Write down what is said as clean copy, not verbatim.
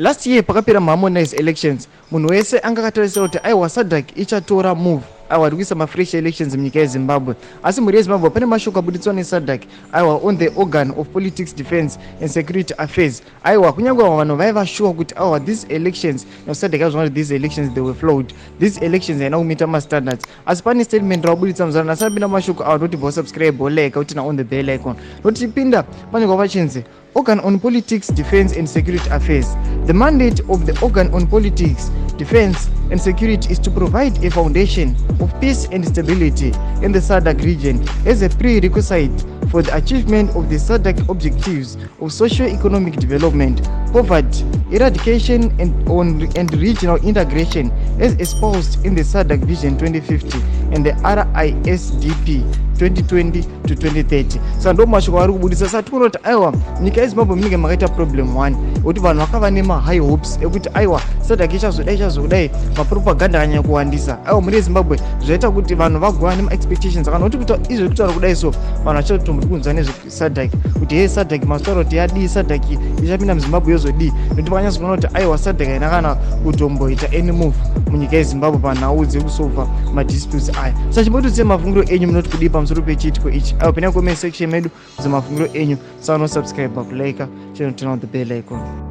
last year pakapera harmonize elections munhu wese anga akatarisira kuti aiwa SADC ichatora move aiwa kuisa mafresh elections munyika yeZimbabwe. Asi muri yeZimbabwe pane mashoko abuditswa neSADC aiwa on the organ of politics, defense and security affairs. Aiwa kunyange vanhu vaiva sure kuti aiwa these elections SADC azvona kuti these elections they were flawed, these elections haina kumita mastandards. Asi pane statement rabuditsa muzana asapinda mashoko awa noti bo subscribe bo like kuti na on the bell icon noti pinda pane kwavachinzi organ on politics, defense and security affairs. The mandate of the organ on politics, defense and security is to provide a foundation of peace and stability in the SADC region as a prerequisite for the achievement of the SADC objectives of socio-economic development, poverty eradication and regional integration as espoused in the SADC Vision 2050 and the RISDP 2020 to 2030. Sando mashoko ari kubudisa satikuona kuti aiwa nyika yeZimbabwe munenge makaita problem 1 kuti vanhu vakava nema high hopes ekuti aiwa SADC ichazodai mapropaganda akanyanya kuwandisa. Aiwa muri yeZimbabwe zvaita kuti vanhu vagova nema expectations akanoti kuti izvo kutaura kudai so vanhu vachatombo kunzwa nezve SADC kuti hey SADC masitaura kuti yadii SADC ichapinda muZimbabwe yozodii nokuti vakanyasa kuona kuti aiwa SADC haina kana kutomboita any move munyika yeZimbabwe panhau dzekusova madisputes aya. Saka chimbotitse mafungiro enyu munoti kudii pamusoro pechiitiko ichi. Aiwa penya comment section medu zamafungiro enyu. Saka no subscribe kulike channel, turn on the bell icon.